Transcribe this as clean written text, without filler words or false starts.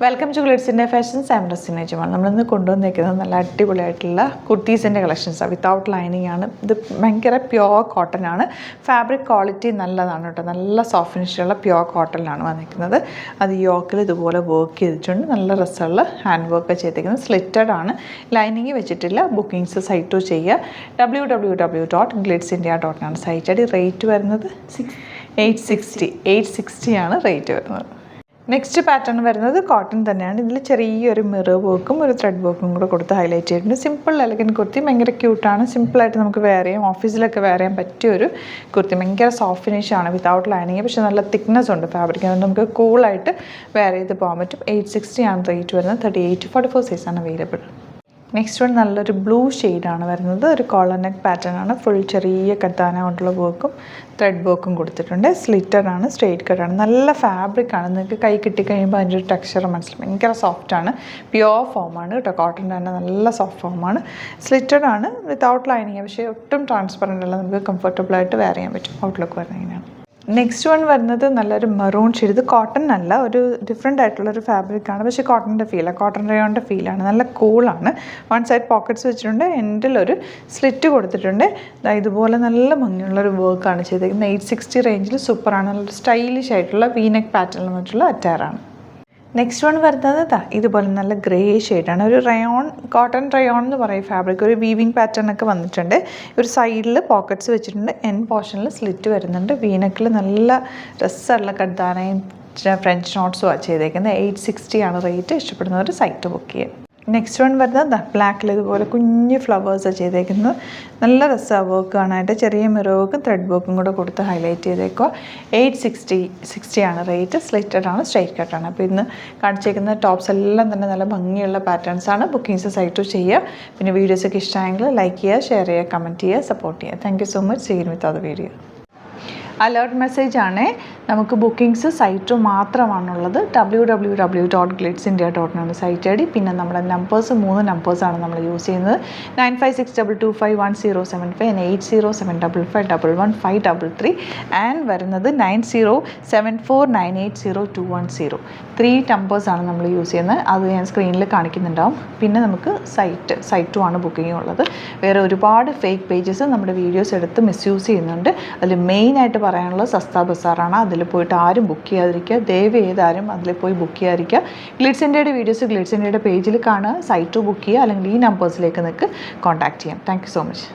Welcome to ഗ്ലിറ്റ്സിൻ്റെ fashions. I'm Rasina Jamal. നമ്മളിന്ന് കൊണ്ടുവന്നിരിക്കുന്നത് നല്ല അടിപൊളിയായിട്ടുള്ള കുർത്തീസിൻ്റെ കളക്ഷൻസാണ്. വിത്തൗട്ട് ലൈനിങ് ആണ്. ഇത് ഭയങ്കര പ്യുവർ കോട്ടൺ ആണ്. ഫാബ്രിക് ക്വാളിറ്റി നല്ലതാണ് കേട്ടോ. നല്ല സോഫ്റ്റ് ഫിനിഷുള്ള പ്യുവർ കോട്ടണിലാണ് വന്നിരിക്കുന്നത്. അത് യോക്കിൽ ഇതുപോലെ വർക്ക് ചെയ്തിട്ടുണ്ട്. നല്ല രസമുള്ള ഹാൻഡ് വർക്ക് ചെയ്തിരിക്കുന്നത്. സ്ലിറ്റഡ് ആണ്, ലൈനിങ് വെച്ചിട്ടില്ല. ബുക്കിംഗ്സ് സൈറ്റ് ചെയ്യുക. www.glitzindia.com ആണ് സൈറ്റ് ഐ ഡി. റേറ്റ് വരുന്നത് 860 ആണ് റേറ്റ് വരുന്നത്. നെക്സ്റ്റ് പാറ്റേൺ വരുന്നത് കോട്ടൺ തന്നെയാണ്. ഇതിൽ ചെറിയൊരു മിറർ വർക്കും ഒരു ത്രെഡ് വർക്കും കൂടെ കൊടുത്ത് ഹൈലൈറ്റ് ചെയ്തിട്ടുണ്ട്. സിമ്പിൾ എലഗൻ കുർത്തി, ഭയങ്കര ക്യൂട്ടാണ്. സിമ്പിളായിട്ട് നമുക്ക് വെയർ ചെയ്യാം. ഓഫീസിലൊക്കെ വെയർ ചെയ്യാൻ പറ്റിയൊരു കുർത്തി. ഭയങ്കര സോഫ്റ്റ് ഫിനിഷാണ്, വിത്തൗട്ട് ലൈനിങ്. പക്ഷേ നല്ല തിക്നെസ് ഉണ്ട് ഫാബ്രിക്. അതുകൊണ്ട് നമുക്ക് കൂളായിട്ട് വെയർ ചെയ്ത് പോകാൻ പറ്റും. 860 ആണ് റേറ്റ് വരുന്നത്. 38-44 സൈസാണ് അവൈലബിൾ. നെക്സ്റ്റ് വൺ നല്ലൊരു ബ്ലൂ ഷെയ്ഡാണ് വരുന്നത്. ഒരു കോളർ നെക്ക് പാറ്റേൺ ആണ്. ഫുൾ ചെറിയ കത്താന കൊണ്ടുള്ള വർക്കും ത്രെഡ് വർക്കും കൊടുത്തിട്ടുണ്ട്. സ്ലിറ്റഡ് ആണ്, സ്ട്രെയിറ്റ് കട്ടാണ്. നല്ല ഫാബ്രിക്കാണ്. നിങ്ങൾക്ക് കൈ കിട്ടിക്കഴിയുമ്പോൾ അതിൻ്റെ ഒരു ടെക്സ്ചർ മനസ്സിലാവും. ഭയങ്കര സോഫ്റ്റാണ്. പ്യുവർ ഫോമാണ് കേട്ടോ. കോട്ടൺ തന്നെ നല്ല സോഫ്റ്റ് ഫോമാണ്. സ്ലിറ്റഡ് ആണ്, വിത്തൗട്ട് ലൈനിങ്. പക്ഷേ ഒട്ടും ട്രാൻസ്പെറൻ്റ് അല്ല. നമുക്ക് കംഫർട്ടബിളായിട്ട് വെയർ ചെയ്യാൻ പറ്റും. ഔട്ട്ലുക്ക് വരുന്നത് ഇങ്ങനെയാണ്. നെക്സ്റ്റ് വൺ വരുന്നത് നല്ലൊരു മെറൂൺ ഷെയ്ഡ്. ഇത് കോട്ടൺ അല്ല, ഒരു ഡിഫറെൻ്റ് ആയിട്ടുള്ളൊരു ഫാബ്രിക്കാണ്. പക്ഷേ കോട്ടൻ്റെ ഫീലാണ്, കോട്ടൺ റയോണിൻ്റെ ഫീലാണ്. നല്ല കൂളാണ്. വൺ സൈഡ് പോക്കറ്റ്സ് വെച്ചിട്ടുണ്ട്. എൻഡിലൊരു സ്ലിറ്റ് കൊടുത്തിട്ടുണ്ട്. ഇതുപോലെ നല്ല ഭംഗിയുള്ളൊരു വർക്കാണ് ചെയ്തിരിക്കുന്നത്. 860 റേഞ്ചിൽ സൂപ്പറാണ്. നല്ലൊരു സ്റ്റൈലിഷ് ആയിട്ടുള്ള വീനെക്ക് പാറ്റേണിൽ വന്നിട്ടുള്ള അറ്റാറാണ്. നെക്സ്റ്റ് വൺ വരുന്നത് ഇതുപോലെ നല്ല ഗ്രേ ഷെയ്ഡാണ്. ഒരു റയോൺ, കോട്ടൺ റയോൺ എന്ന് പറയും ഫാബ്രിക്. ഒരു വീവിങ് പാറ്റേൺ ഒക്കെ വന്നിട്ടുണ്ട്. ഒരു സൈഡിൽ പോക്കറ്റ്സ് വെച്ചിട്ടുണ്ട്. എൻ പോർഷനിൽ സ്ലിറ്റ് വരുന്നുണ്ട്. വീനക്കിൽ നല്ല രസമുള്ള കഡ്ദാനയും ഫ്രഞ്ച് നോട്ട്സും ആണ് ചെയ്തേക്കുന്നത്. 860 ആണ് റേറ്റ്. ഇഷ്ടപ്പെടുന്നവർ സൈറ്റ് ബുക്ക് ചെയ്യുക. നെക്സ്റ്റ് വൺ വരുന്നത് ബ്ലാക്കിൽ ഇതുപോലെ കുഞ്ഞ് ഫ്ലവേഴ്സ് ചെയ്തേക്കുന്നത്. നല്ല രസമാണ് വർക്ക് കാണാനായിട്ട്. ചെറിയ മിറർ വർക്കും ത്രെഡ് വർക്കും കൂടെ കൊടുത്ത് ഹൈലൈറ്റ് ചെയ്തേക്കുക. 860 ആണ് റേറ്റ്. സ്ലിറ്റഡ് ആണ്, സ്ട്രൈറ്റ് കട്ടാണ്. അപ്പോൾ ഇന്ന് കാണിച്ചേക്കുന്ന ടോപ്സ് എല്ലാം തന്നെ നല്ല ഭംഗിയുള്ള പാറ്റേൺസാണ്. ബുക്കിങ്സ് സൈറ്റ് ചെയ്യുക. പിന്നെ വീഡിയോസൊക്കെ ഇഷ്ടമായെങ്കിൽ ലൈക്ക് ചെയ്യുക, ഷെയർ ചെയ്യുക, കമൻറ്റ് ചെയ്യുക, സപ്പോർട്ട് ചെയ്യുക. Thank you so much. See you with other video. Alert message ആണ്. നമുക്ക് ബുക്കിങ്സ് സൈറ്റ് മാത്രമാണുള്ളത്. www.glitzindia.com ആണ് സൈറ്റ് ഐ ഡി. പിന്നെ നമ്മുടെ നമ്പേഴ്സ് 3 നമ്പേഴ്സാണ് നമ്മൾ യൂസ് ചെയ്യുന്നത്. 9562251075 and 8075551153 ആൻഡ് വരുന്നത് 9074980210. 3 നമ്പേഴ്സാണ് നമ്മൾ യൂസ് ചെയ്യുന്നത്. അത് ഞാൻ സ്ക്രീനിൽ കാണിക്കുന്നുണ്ടാവും. പിന്നെ നമുക്ക് സൈറ്റും ആണ് ബുക്കിംഗ് ഉള്ളത്. വേറെ ഒരുപാട് ഫേക്ക് പേജസ് നമ്മുടെ വീഡിയോസ് എടുത്ത് മിസ്യൂസ് ചെയ്യുന്നുണ്ട്. അതിൽ മെയിനായിട്ട് പറയാനുള്ളത് സസ്ത ബസാറാണ്. അതിൽ പോയിട്ട് ആരും ബുക്ക് ചെയ്യാതിരിക്കുക. ദയവ് ചെയ്താരും അതിൽ പോയി ബുക്ക് ചെയ്യാതിരിക്കുക. ഗ്ലിറ്റ്സ് ഇന്ത്യയുടെ വീഡിയോസ് ഗ്ലിറ്റ്സ് ഇന്ത്യയുടെ പേജിൽ കാണുക, സൈറ്റ് ബുക്ക് ചെയ്യുക, അല്ലെങ്കിൽ ഈ നമ്പേഴ്സിലേക്ക് നിങ്ങൾക്ക് കോൺടാക്ട് ചെയ്യാം. Thank you so much.